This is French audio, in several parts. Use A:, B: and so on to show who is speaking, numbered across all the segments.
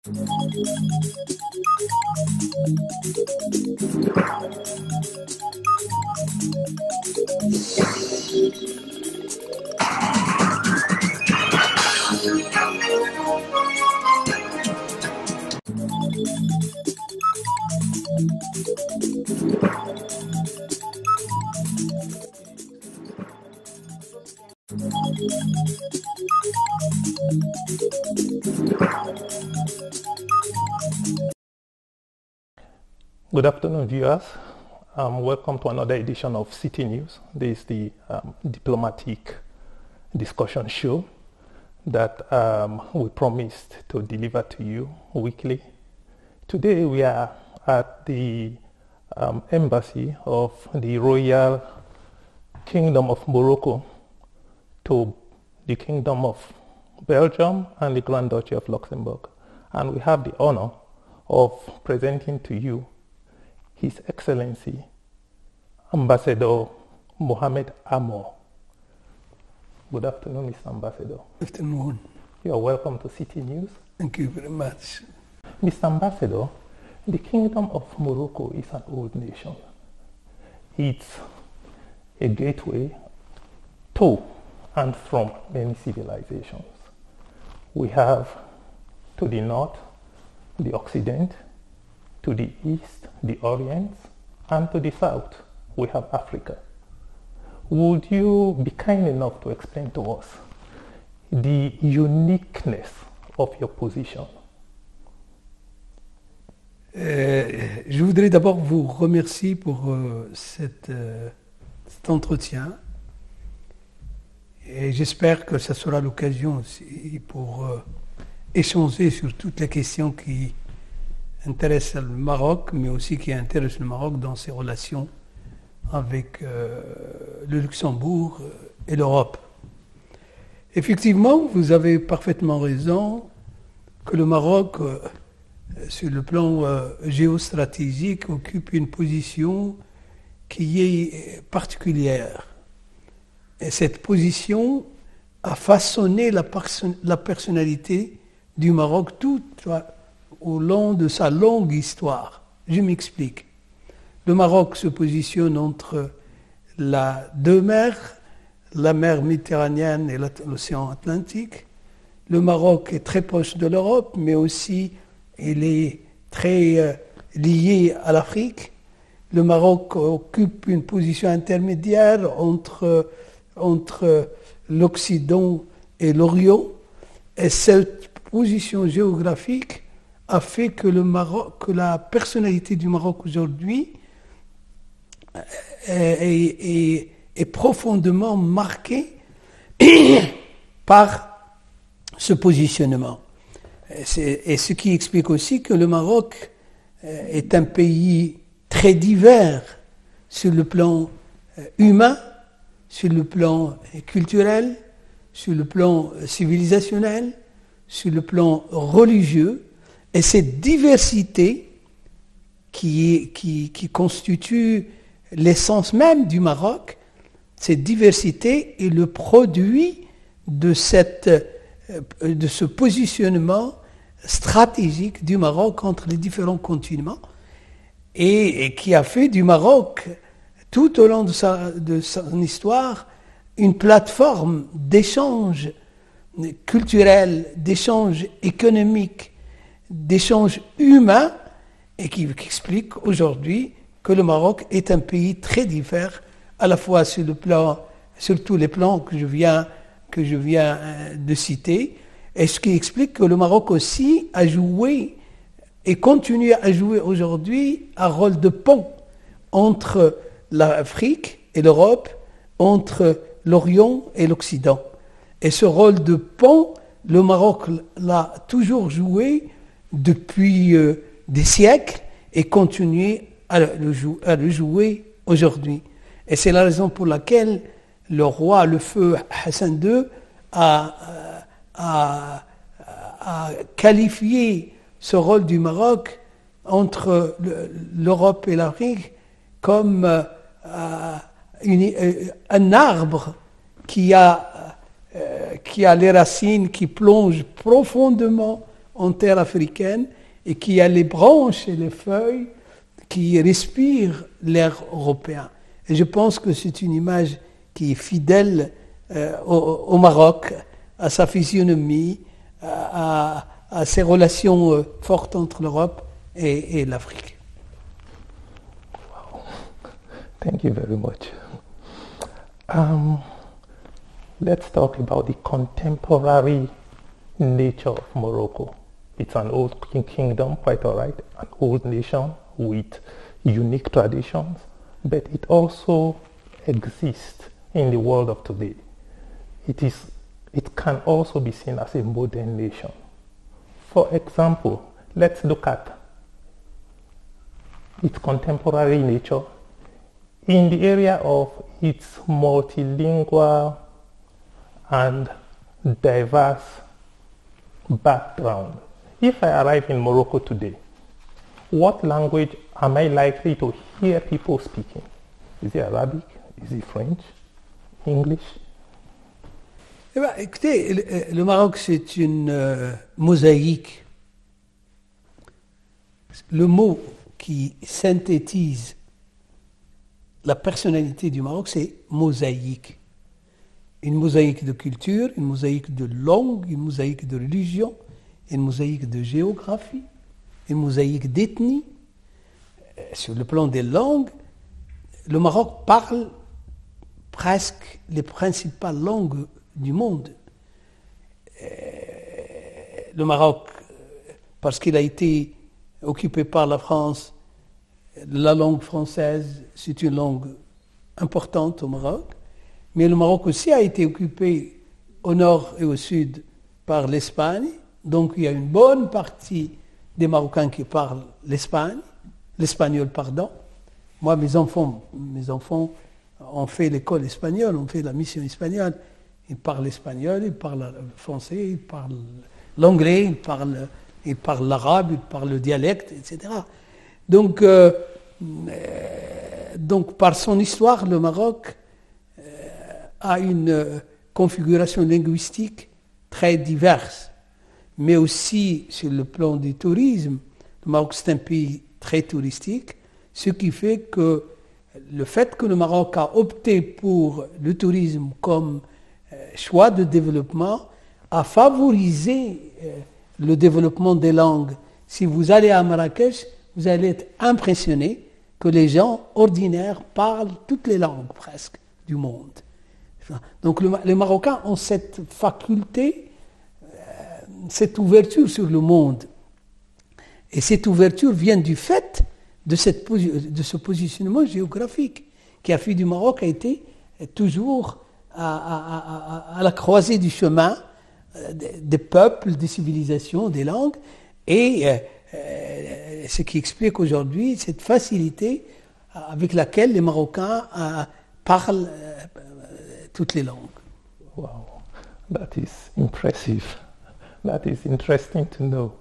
A: Good afternoon, viewers. Welcome to another edition of City News. This is the diplomatic discussion show that we promised to deliver to you weekly. Today we are at the embassy of the Royal Kingdom of Morocco to the Kingdom of Belgium and the Grand Duchy of Luxembourg. And we have the honor of presenting to you His Excellency, Ambassador Mohamed Amor. Good afternoon, Mr. Ambassador.
B: Good afternoon.
A: You are welcome to City News.
B: Thank you very much.
A: Mr. Ambassador, the Kingdom of Morocco is an old nation. It's a gateway to and from many civilizations. We have to the north, the Occident, to the east, the Orient, and to the south, we have Africa. Would you be kind enough to explain to us the uniqueness of your position?
B: Je voudrais d'abord vous remercier pour cet entretien. Et j'espère que ça sera l'occasion aussi pour échanger sur toutes les questions qui intéresse le Maroc, mais aussi qui intéresse le Maroc dans ses relations avec le Luxembourg et l'Europe. Effectivement, vous avez parfaitement raison que le Maroc, sur le plan géostratégique, occupe une position qui est particulière. Et cette position a façonné la personnalité du Maroc toute au long de sa longue histoire. Je m'explique. Le Maroc se positionne entre deux mers, la mer Méditerranéenne et l'océan Atlantique. Le Maroc est très proche de l'Europe, mais aussi il est très lié à l'Afrique. Le Maroc occupe une position intermédiaire entre l'Occident et l'Orient. Et cette position géographique a fait que la personnalité du Maroc aujourd'hui est profondément marquée par ce positionnement. Et ce qui explique aussi que le Maroc est un pays très divers sur le plan humain, sur le plan culturel, sur le plan civilisationnel, sur le plan religieux. Et cette diversité qui constitue l'essence même du Maroc, cette diversité est le produit de ce positionnement stratégique du Maroc entre les différents continents et qui a fait du Maroc, tout au long de son histoire, une plateforme d'échange culturel, d'échange économique, d'échanges humains et qui explique aujourd'hui que le Maroc est un pays très divers, à la fois sur tous les plans que je viens de citer, et ce qui explique que le Maroc aussi a joué et continue à jouer aujourd'hui un rôle de pont entre l'Afrique et l'Europe, entre l'Orient et l'Occident. Et ce rôle de pont, le Maroc l'a toujours joué depuis des siècles et continue à le jouer aujourd'hui. Et c'est la raison pour laquelle le roi, le feu Hassan II, a qualifié ce rôle du Maroc entre l'Europe et l'Afrique comme un arbre qui a les racines qui plongent profondément en terre africaine et qui a les branches et les feuilles qui respirent l'air européen. Et je pense que c'est une image qui est fidèle au Maroc, à sa physionomie, à ses relations fortes entre l'Europe et l'Afrique.
A: Wow. Thank you very much. Let's talk about the contemporary nature of Morocco. It's an old kingdom, quite all right, an old nation with unique traditions, but it also exists in the world of today. It can also be seen as a modern nation. For example, let's look at its contemporary nature in the area of its multilingual and diverse background. If I arrive in Morocco today, what language am I likely to hear people speaking? Is it Arabic? Is it French? English?
B: Eh bien, écoutez, le Maroc, c'est une mosaïque. Le mot qui synthétise la personnalité du Maroc, c'est mosaïque. Une mosaïque de culture, une mosaïque de langue, une mosaïque de religion, une mosaïque de géographie, une mosaïque d'ethnie. Sur le plan des langues, le Maroc parle presque les principales langues du monde. Le Maroc, parce qu'il a été occupé par la France, la langue française, c'est une langue importante au Maroc, mais le Maroc aussi a été occupé au nord et au sud par l'Espagne, donc il y a une bonne partie des Marocains qui parlent l'espagnol, pardon. Moi, mes enfants ont fait l'école espagnole, ont fait la mission espagnole. Ils parlent l'espagnol, ils parlent le français, ils parlent l'anglais, ils parlent l'arabe, ils parlent le dialecte, etc. Donc, par son histoire, le Maroc a une configuration linguistique très diverse, mais aussi sur le plan du tourisme. Le Maroc, c'est un pays très touristique, ce qui fait que le fait que le Maroc a opté pour le tourisme comme choix de développement a favorisé le développement des langues. Si vous allez à Marrakech, vous allez être impressionné que les gens ordinaires parlent toutes les langues presque du monde. Donc les Marocains ont cette faculté, cette ouverture sur le monde. Et cette ouverture vient du fait de ce positionnement géographique qui a fait du Maroc a été toujours à la croisée du chemin des peuples, des civilisations, des langues, et ce qui explique aujourd'hui cette facilité avec laquelle les Marocains parlent toutes les langues.
A: Wow, that is impressive. That is interesting to know.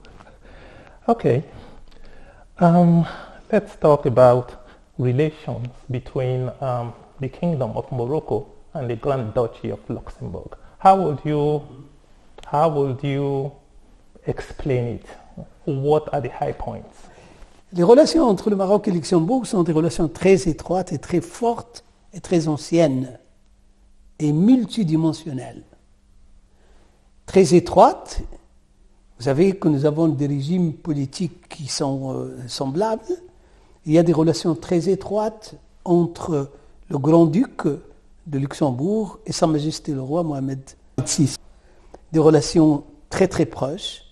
A: Okay, let's talk about relations between the Kingdom of Morocco and the Grand Duchy of Luxembourg. How would you explain it? What are the high points?
B: Les relations entre le Maroc et le Luxembourg sont des relations très étroites et très fortes et très anciennes et multidimensionnelles. Très étroites, vous savez que nous avons des régimes politiques qui sont semblables. Il y a des relations très étroites entre le grand-duc de Luxembourg et Sa Majesté le roi Mohamed VI. Des relations très très proches,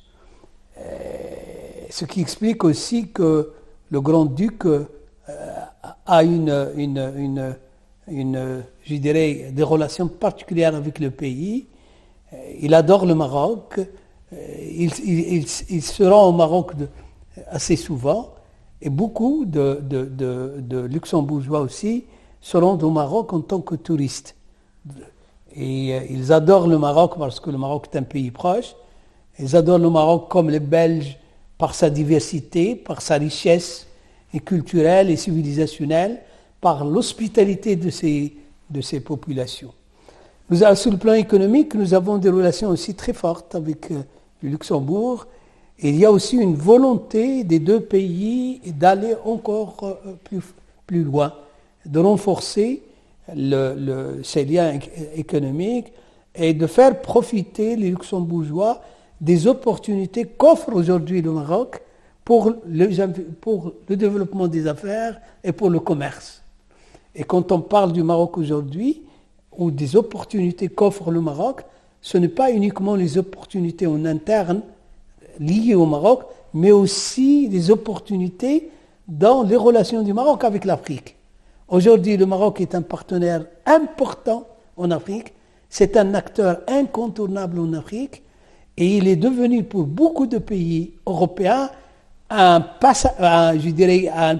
B: ce qui explique aussi que le grand-duc a je dirais, des relations particulières avec le pays. Il adore le Maroc. Il se rend au Maroc assez souvent. Et beaucoup de Luxembourgeois aussi se rendent au Maroc en tant que touristes. Et ils adorent le Maroc parce que le Maroc est un pays proche. Ils adorent le Maroc comme les Belges par sa diversité, par sa richesse et culturelle et civilisationnelle, par l'hospitalité de ces populations. Sur le plan économique, nous avons des relations aussi très fortes avec le Luxembourg. Il y a aussi une volonté des deux pays d'aller encore plus loin, de renforcer ces liens économiques et de faire profiter les Luxembourgeois des opportunités qu'offre aujourd'hui le Maroc pour le développement des affaires et pour le commerce. Et quand on parle du Maroc aujourd'hui, ou des opportunités qu'offre le Maroc, ce n'est pas uniquement les opportunités en interne liées au Maroc, mais aussi des opportunités dans les relations du Maroc avec l'Afrique. Aujourd'hui, le Maroc est un partenaire important en Afrique, c'est un acteur incontournable en Afrique, et il est devenu pour beaucoup de pays européens un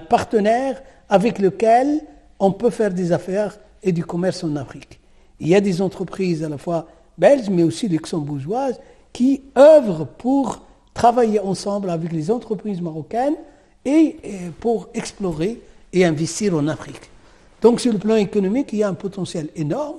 B: partenaire avec lequel on peut faire des affaires et du commerce en Afrique. Il y a des entreprises à la fois belges, mais aussi luxembourgeoises, qui œuvrent pour travailler ensemble avec les entreprises marocaines et pour explorer et investir en Afrique. Donc sur le plan économique, il y a un potentiel énorme.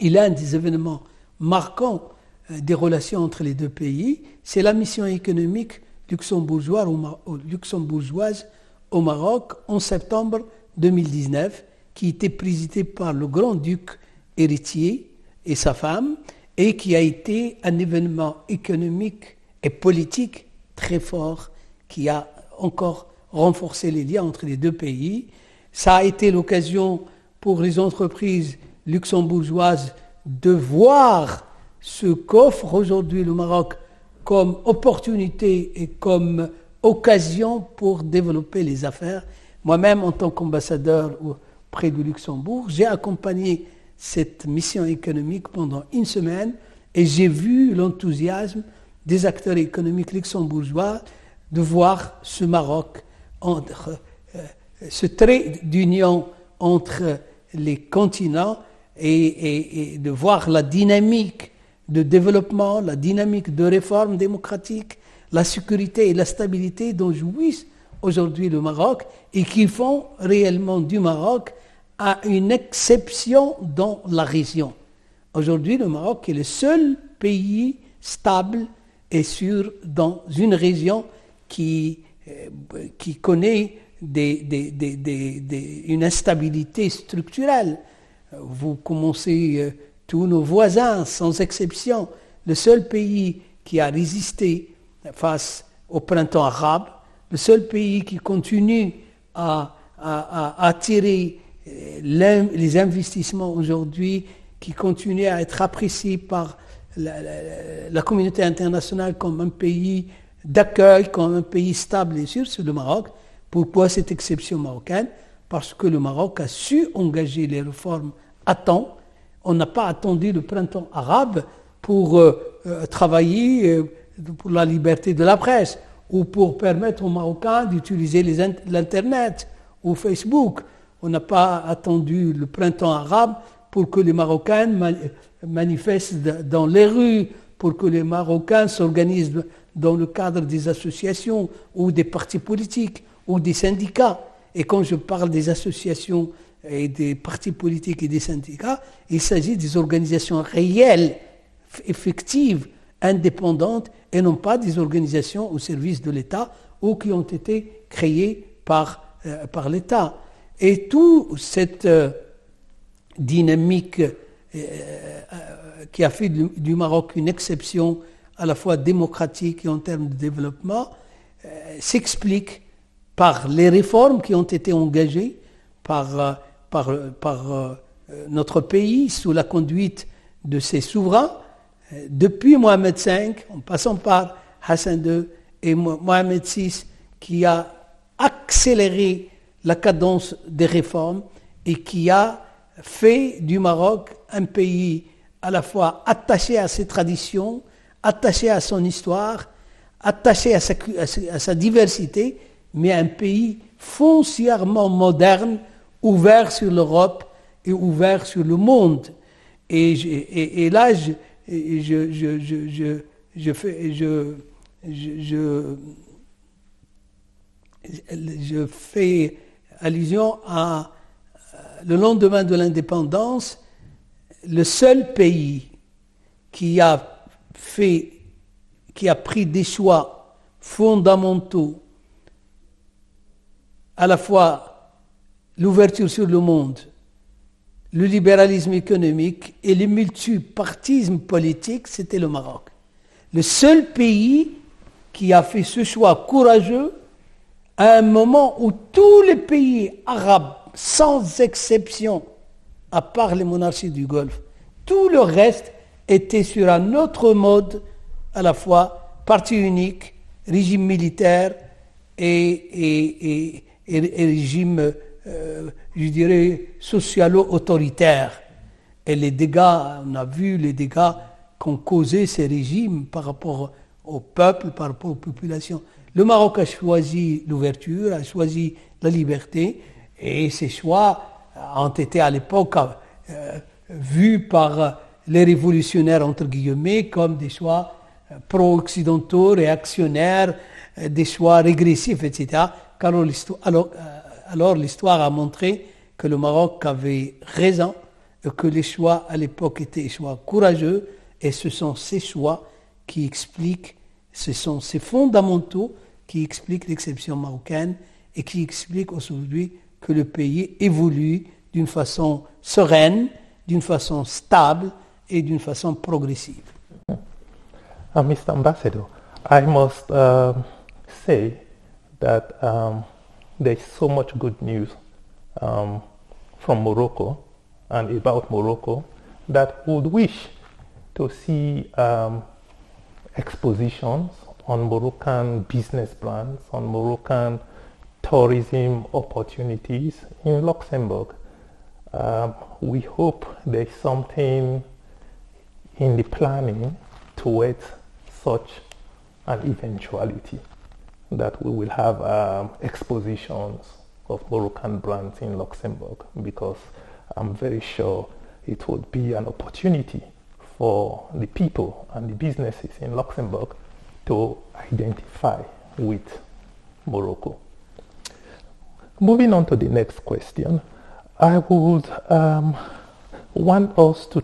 B: Il y a un des événements marquants des relations entre les deux pays, c'est la mission économique luxembourgeoise au Maroc en septembre 2019, qui était présidée par le grand-duc héritier et sa femme, et qui a été un événement économique et politique très fort, qui a encore renforcé les liens entre les deux pays. Ça a été l'occasion pour les entreprises luxembourgeoises de voir ce qu'offre aujourd'hui le Maroc comme opportunité et comme occasion pour développer les affaires. Moi-même, en tant qu'ambassadeur auprès du Luxembourg, j'ai accompagné cette mission économique pendant une semaine et j'ai vu l'enthousiasme des acteurs économiques luxembourgeois de voir ce Maroc, ce trait d'union entre les continents et de voir la dynamique de développement, la dynamique de réforme démocratique, la sécurité et la stabilité dont jouissent aujourd'hui le Maroc et qui font réellement du Maroc à une exception dans la région. Aujourd'hui, le Maroc est le seul pays stable et sûr dans une région qui connaît une instabilité structurelle. Vous commencez tous nos voisins, sans exception, le seul pays qui a résisté face au printemps arabe, le seul pays qui continue à attirer les investissements aujourd'hui, qui continue à être apprécié par la communauté internationale comme un pays d'accueil, comme un pays stable et sûr, c'est le Maroc. Pourquoi cette exception marocaine? Parce que le Maroc a su engager les réformes à temps. On n'a pas attendu le printemps arabe pour travailler pour la liberté de la presse ou pour permettre aux Marocains d'utiliser l'Internet ou Facebook. On n'a pas attendu le printemps arabe pour que les Marocains manifestent dans les rues, pour que les Marocains s'organisent dans le cadre des associations ou des partis politiques ou des syndicats. Et quand je parle des associations et des partis politiques et des syndicats, il s'agit des organisations réelles, effectives, indépendantes, et non pas des organisations au service de l'État ou qui ont été créées par l'État. Et toute cette dynamique qui a fait du Maroc une exception à la fois démocratique et en termes de développement s'explique par les réformes qui ont été engagées par notre pays sous la conduite de ses souverains, depuis Mohamed V, en passant par Hassan II et Mohamed VI, qui a accéléré la cadence des réformes et qui a fait du Maroc un pays à la fois attaché à ses traditions, attaché à son histoire, attaché à sa diversité, mais un pays foncièrement moderne, ouvert sur l'Europe et ouvert sur le monde. Et là, je fais allusion à le lendemain de l'indépendance, le seul pays qui a pris des choix fondamentaux, à la fois l'ouverture sur le monde, le libéralisme économique et le multipartisme politique, c'était le Maroc. Le seul pays qui a fait ce choix courageux à un moment où tous les pays arabes, sans exception, à part les monarchies du Golfe, tout le reste était sur un autre mode, à la fois parti unique, régime militaire et régime, je dirais, socialo-autoritaire. Et les dégâts, on a vu les dégâts qu'ont causé ces régimes par rapport au peuple, par rapport aux populations. Le Maroc a choisi l'ouverture, a choisi la liberté, et ces choix ont été à l'époque vus par les révolutionnaires, entre guillemets, comme des choix pro-occidentaux, réactionnaires, des choix régressifs, etc. Alors l'histoire a montré que le Maroc avait raison, et que les choix à l'époque étaient des choix courageux, et ce sont ces choix qui expliquent, ce sont ces fondamentaux qui expliquent l'exception marocaine et qui expliquent aujourd'hui que le pays évolue d'une façon sereine, d'une façon stable et d'une façon progressive.
A: Mr. Ambassador, I must say that there's so much good news from Morocco and about Morocco that would wish to see expositions on Moroccan business plans, on Moroccan tourism opportunities in Luxembourg. We hope there's something in the planning towards such an eventuality, that we will have expositions of Moroccan brands in Luxembourg, because I'm very sure it would be an opportunity for the people and the businesses in Luxembourg to identify with Morocco. Moving on to the next question, I would want us to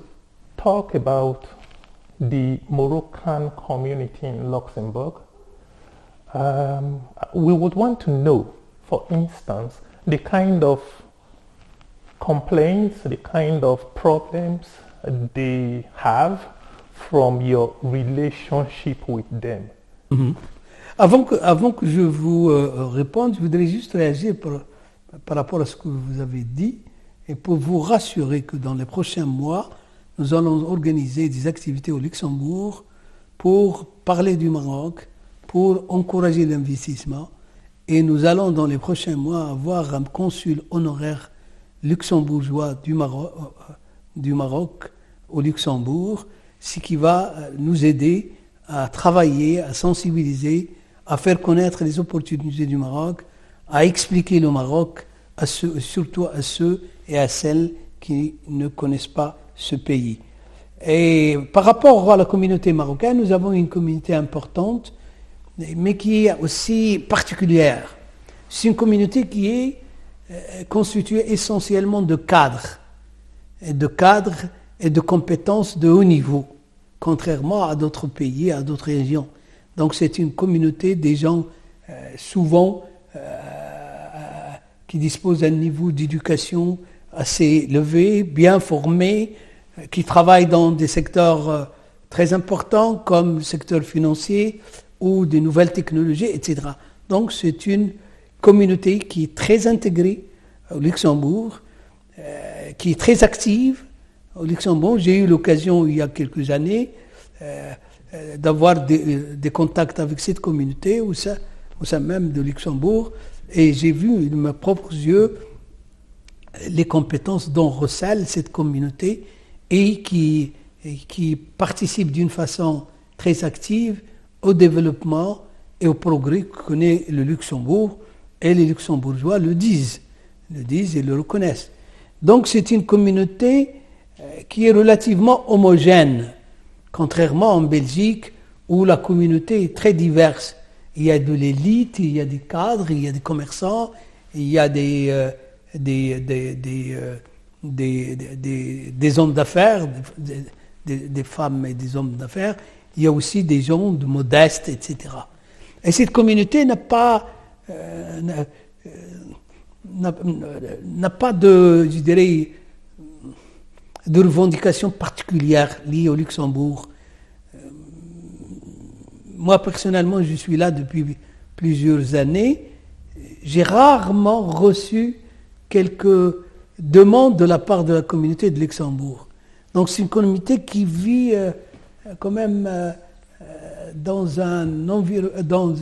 A: talk about the Moroccan community in Luxembourg. We would want to know, for instance, the kind of complaints, the kind of problems they have from your relationship with them.
B: Mm-hmm. Avant que je vous réponde, je voudrais juste réagir par rapport à ce que vous avez dit et pour vous rassurer que dans les prochains mois, nous allons organiser des activités au Luxembourg pour parler du Maroc, pour encourager l'investissement, et nous allons dans les prochains mois avoir un consul honoraire luxembourgeois du Maroc au Luxembourg, ce qui va nous aider à travailler, à sensibiliser, à faire connaître les opportunités du Maroc, à expliquer le Maroc, surtout à ceux et à celles qui ne connaissent pas ce pays. Et par rapport à la communauté marocaine, nous avons une communauté importante, mais qui est aussi particulière. C'est une communauté qui est constituée essentiellement de cadres et de compétences de haut niveau, contrairement à d'autres pays, à d'autres régions. Donc c'est une communauté des gens souvent qui disposent d'un niveau d'éducation assez élevé, bien formés, qui travaillent dans des secteurs très importants comme le secteur financier ou des nouvelles technologies, etc. Donc c'est une communauté qui est très intégrée au Luxembourg, qui est très active au Luxembourg. J'ai eu l'occasion il y a quelques années d'avoir des contacts avec cette communauté au sein même de Luxembourg, et j'ai vu de mes propres yeux les compétences dont recèle cette communauté et qui participe d'une façon très active au développement et au progrès que connaît le Luxembourg, et les Luxembourgeois le disent et le reconnaissent. Donc c'est une communauté qui est relativement homogène, contrairement en Belgique où la communauté est très diverse. Il y a de l'élite, il y a des cadres, il y a des commerçants, il y a des hommes d'affaires, des femmes et des hommes d'affaires. Il y a aussi des gens de modestes, etc. Et cette communauté n'a pas de, je dirais, de revendications particulières liées au Luxembourg. Moi, personnellement, je suis là depuis plusieurs années. J'ai rarement reçu quelques demandes de la part de la communauté de Luxembourg. Donc, c'est une communauté qui vit quand même dans un environnement,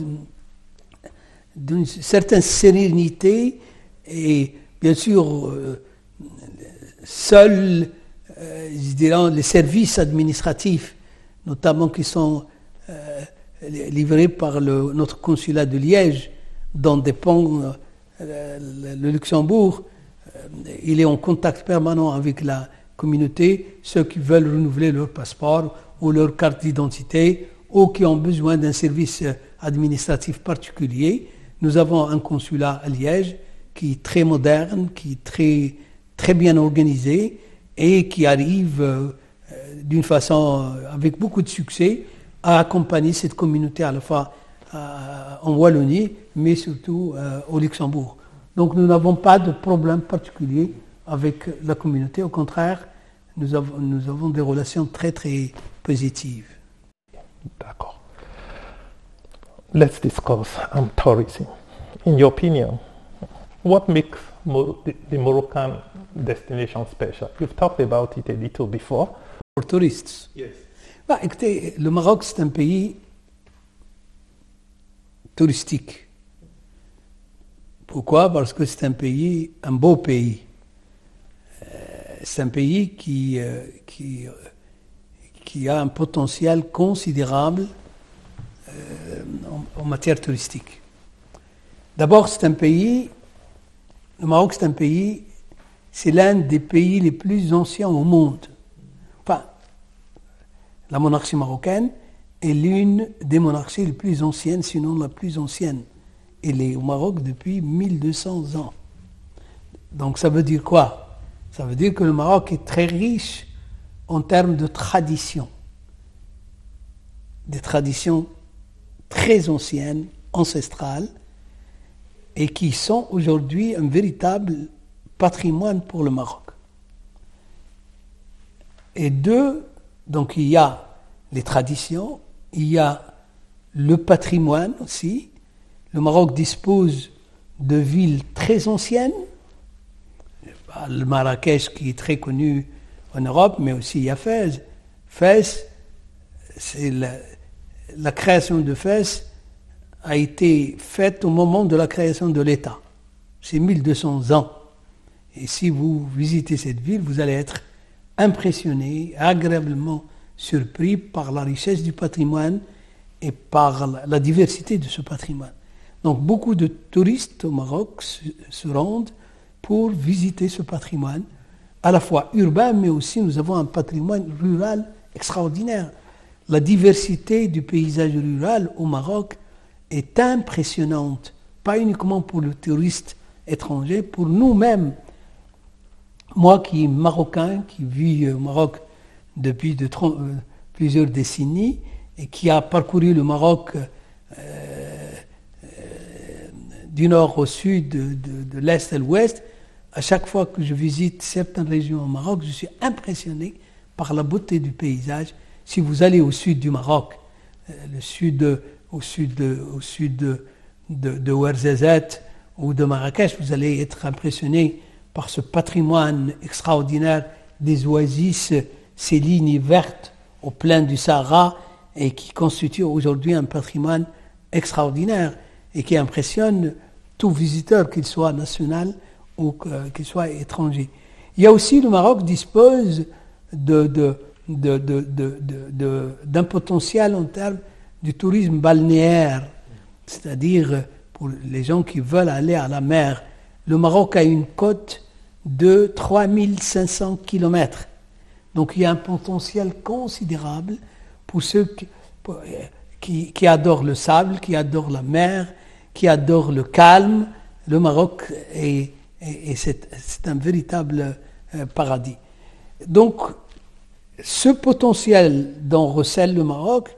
B: d'une certaine sérénité, et bien sûr, seuls, je dirais, les services administratifs, notamment qui sont livrés par notre consulat de Liège, dont dépend le Luxembourg, il est en contact permanent avec la communauté, ceux qui veulent renouveler leur passeport ou leur carte d'identité, ou qui ont besoin d'un service administratif particulier. Nous avons un consulat à Liège qui est très moderne, qui est très, très bien organisé et qui arrive d'une façon avec beaucoup de succès à accompagner cette communauté à la fois en Wallonie, mais surtout au Luxembourg. Donc nous n'avons pas de problème particulier avec la communauté. Au contraire, nous avons des relations très très positives.
A: D'accord. Let's discuss tourism. In your opinion, what makes the Moroccan destination special? You've talked about it a little before.
B: For tourists.
A: Yes.
B: Bah, écoutez, le Maroc, c'est un pays touristique. Pourquoi? Parce que c'est un pays, un beau pays. C'est un pays qui a un potentiel considérable en matière touristique. D'abord, c'est un pays, le Maroc, c'est un pays, c'est l'un des pays les plus anciens au monde. Enfin, la monarchie marocaine est l'une des monarchies les plus anciennes, sinon la plus ancienne. Elle est au Maroc depuis 1200 ans. Donc ça veut dire quoi? Ça veut dire que le Maroc est très riche en termes de traditions. Des traditions très anciennes, ancestrales, et qui sont aujourd'hui un véritable patrimoine pour le Maroc. Et deux, donc il y a les traditions, il y a le patrimoine aussi. Le Maroc dispose de villes très anciennes, le Marrakech qui est très connu en Europe, mais aussi il y a Fès. Fès, c'est la création de Fès a été faite au moment de la création de l'État. C'est 1200 ans. Et si vous visitez cette ville, vous allez être impressionné, agréablement surpris par la richesse du patrimoine et par la diversité de ce patrimoine. Donc beaucoup de touristes au Maroc se rendent pour visiter ce patrimoine, à la fois urbain, mais aussi nous avons un patrimoine rural extraordinaire. La diversité du paysage rural au Maroc est impressionnante, pas uniquement pour le touriste étranger, pour nous-mêmes. Moi qui suis marocain, qui vis au Maroc depuis plusieurs décennies et qui a parcouru le Maroc du nord au sud, de l'est à l'ouest, à chaque fois que je visite certaines régions au Maroc, je suis impressionné par la beauté du paysage. Si vous allez au sud du Maroc, au sud de Ouarzazate ou de Marrakech, vous allez être impressionné par ce patrimoine extraordinaire des oasis, ces lignes vertes au plein du Sahara et qui constituent aujourd'hui un patrimoine extraordinaire et qui impressionne tout visiteur, qu'il soit national ou qu'il soit étranger. Il y a aussi, le Maroc dispose d'un potentiel en termes du tourisme balnéaire, c'est-à-dire pour les gens qui veulent aller à la mer. Le Maroc a une côte de 3500 km. Donc il y a un potentiel considérable pour ceux qui adorent le sable, qui adorent la mer, qui adorent le calme. Le Maroc c'est un véritable paradis. Donc ce potentiel dont recèle le Maroc,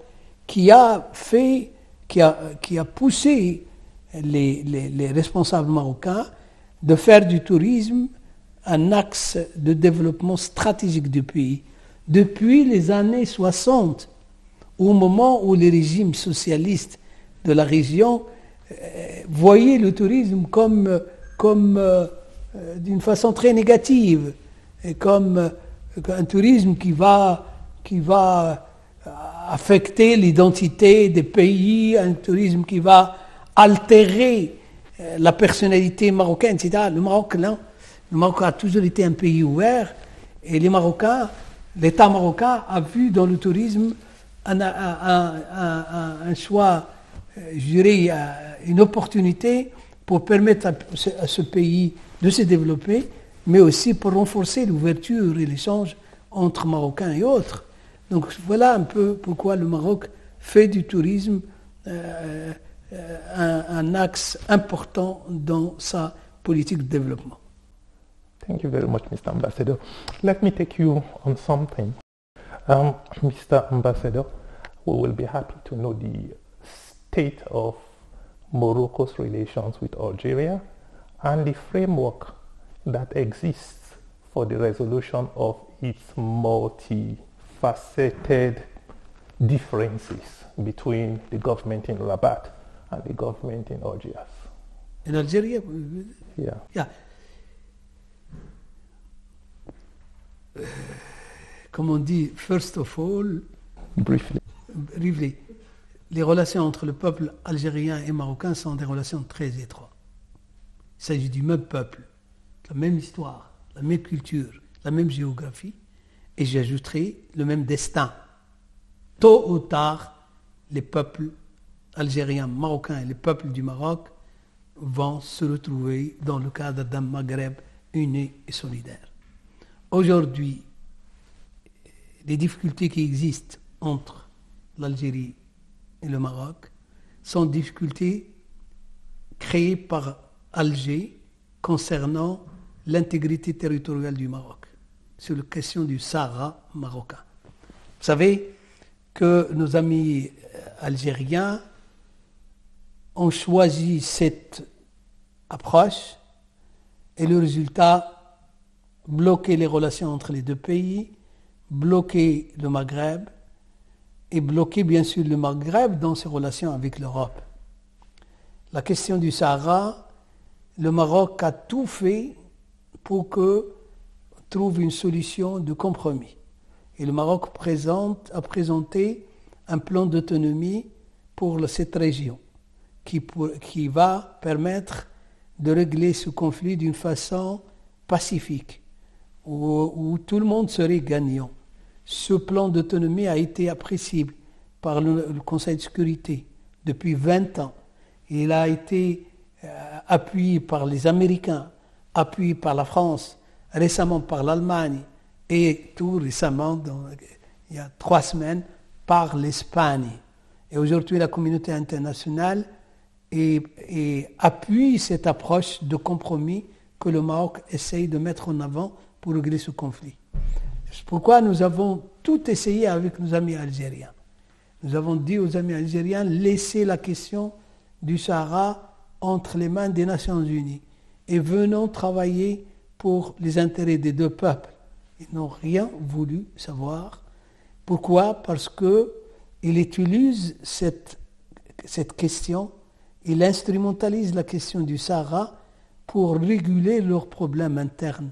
B: qui a fait qui a poussé les responsables marocains de faire du tourisme un axe de développement stratégique du pays. Depuis les années 60, au moment où les régimes socialistes de la région voyaient le tourisme comme d'une façon très négative, et comme un tourisme qui va affecter l'identité des pays, un tourisme qui va altérer la personnalité marocaine, etc. Le Maroc, non. Le Maroc a toujours été un pays ouvert et l'État marocain a vu dans le tourisme un choix, je dirais, une opportunité pour permettre à ce pays de se développer, mais aussi pour renforcer l'ouverture et l'échange entre Marocains et autres. Donc voilà un peu pourquoi le Maroc fait du tourisme un axe important dans sa politique de développement.
A: Thank you very much, Mr. Ambassador. Let me take you on something. Mr. Ambassador, we will be happy to know the state of Morocco's relations with Algeria and the framework that exists for the resolution of its multifaceted differences between the government in Rabat and the government in Algiers.
B: In Algeria?
A: Yeah.
B: Yeah. Comme on dit, first of all,
A: Briefly.
B: Les relations entre le peuple algérien et marocain sont des relations très étroites. Il s'agit du même peuple, la même histoire, la même culture, la même géographie, et j'ajouterai le même destin. Tôt ou tard, les peuples algériens, marocains et les peuples du Maroc vont se retrouver dans le cadre d'un Maghreb uni et solidaire. Aujourd'hui, les difficultés qui existent entre l'Algérie et le Maroc sont difficultés créées par Alger concernant l'intégrité territoriale du Maroc, sur la question du Sahara marocain. Vous savez que nos amis algériens ont choisi cette approche et le résultat, bloquer les relations entre les deux pays, bloquer le Maghreb et bloquer bien sûr le Maghreb dans ses relations avec l'Europe. La question du Sahara, le Maroc a tout fait pour que trouve une solution de compromis. Et le Maroc a présenté un plan d'autonomie pour cette région qui va permettre de régler ce conflit d'une façon pacifique, où tout le monde serait gagnant. Ce plan d'autonomie a été apprécié par le Conseil de sécurité depuis 20 ans. Il a été appuyé par les Américains, appuyé par la France, récemment par l'Allemagne et tout récemment, il y a 3 semaines, par l'Espagne. Et aujourd'hui, la communauté internationale appuie cette approche de compromis que le Maroc essaye de mettre en avant pour régler ce conflit. C'est pourquoi nous avons tout essayé avec nos amis algériens. Nous avons dit aux amis algériens, laissez la question du Sahara entre les mains des Nations Unies et venons travailler pour les intérêts des deux peuples. Ils n'ont rien voulu savoir. Pourquoi ? Parce qu'ils utilisent cette question, ils instrumentalisent la question du Sahara pour réguler leurs problèmes internes.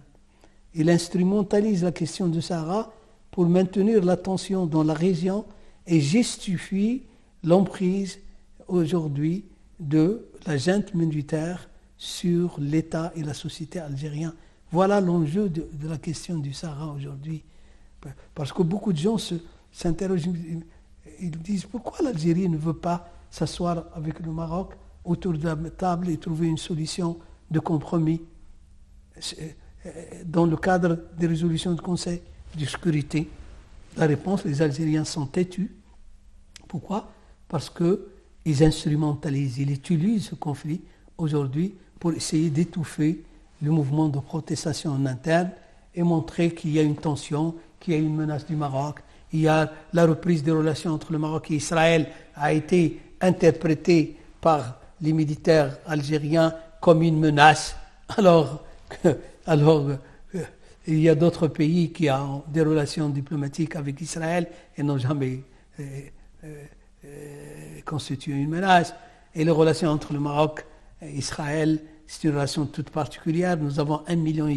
B: Ils instrumentalisent la question du Sahara pour maintenir la tension dans la région et justifient l'emprise aujourd'hui de la junte militaire sur l'État et la société algérienne. Voilà l'enjeu de la question du Sahara aujourd'hui. Parce que beaucoup de gens s'interrogent, ils disent pourquoi l'Algérie ne veut pas s'asseoir avec le Maroc autour de la table et trouver une solution de compromis dans le cadre des résolutions du Conseil de sécurité. La réponse, les Algériens sont têtus. Pourquoi ? Parce qu'ils instrumentalisent, ils utilisent ce conflit aujourd'hui pour essayer d'étouffer le mouvement de protestation en interne et montrer qu'il y a une tension, qu'il y a une menace du Maroc. Il y a la reprise des relations entre le Maroc et Israël a été interprété par les militaires algériens comme une menace, alors il y a d'autres pays qui ont des relations diplomatiques avec Israël et n'ont jamais constitué une menace. Et les relations entre le Maroc et Israël, c'est une relation toute particulière. Nous avons 1,5 million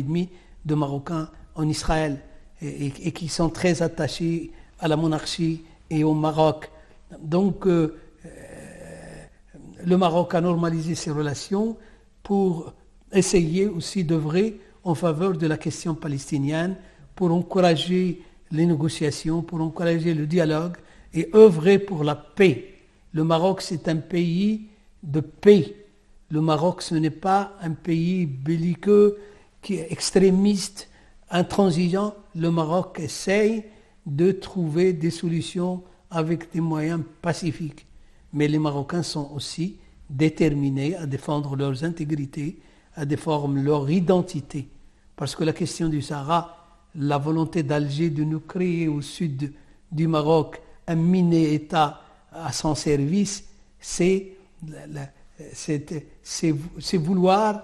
B: de Marocains en Israël et qui sont très attachés à la monarchie et au Maroc. Donc, le Maroc a normalisé ses relations pour essayer aussi d'œuvrer en faveur de la question palestinienne, pour encourager les négociations, pour encourager le dialogue et œuvrer pour la paix. Le Maroc, c'est un pays de paix. Le Maroc, ce n'est pas un pays belliqueux, qui est extrémiste, intransigeant. Le Maroc essaye de trouver des solutions avec des moyens pacifiques. Mais les Marocains sont aussi déterminés à défendre leurs intégrités, à défendre leur identité. Parce que la question du Sahara, la volonté d'Alger de nous créer au sud du Maroc un mini-État à son service, c'est vouloir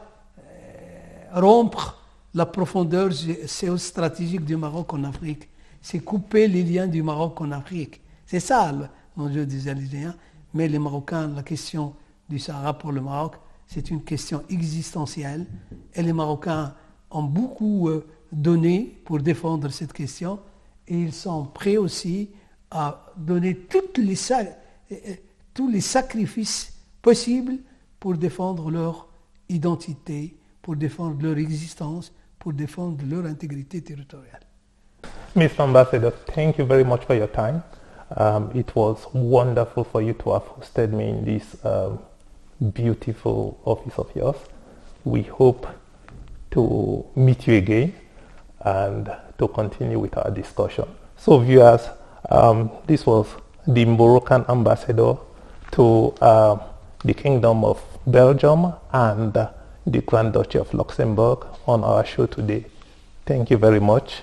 B: rompre la profondeur géostratégique du Maroc en Afrique. C'est couper les liens du Maroc en Afrique. C'est ça l'enjeu des Algériens. Mais les Marocains, la question du Sahara pour le Maroc, c'est une question existentielle. Et les Marocains ont beaucoup donné pour défendre cette question. Et ils sont prêts aussi à donner tous les sacrifices possibles pour défendre leur identité, pour défendre leur existence, pour défendre leur intégrité territoriale.
A: Mr. Ambassador, thank you very much for your time. It was wonderful for you to have hosted me in this beautiful office of yours. We hope to meet you again and to continue with our discussion. So viewers, this was the Moroccan ambassador to the Kingdom of Belgium and the Grand Duchy of Luxembourg on our show today. Thank you very much.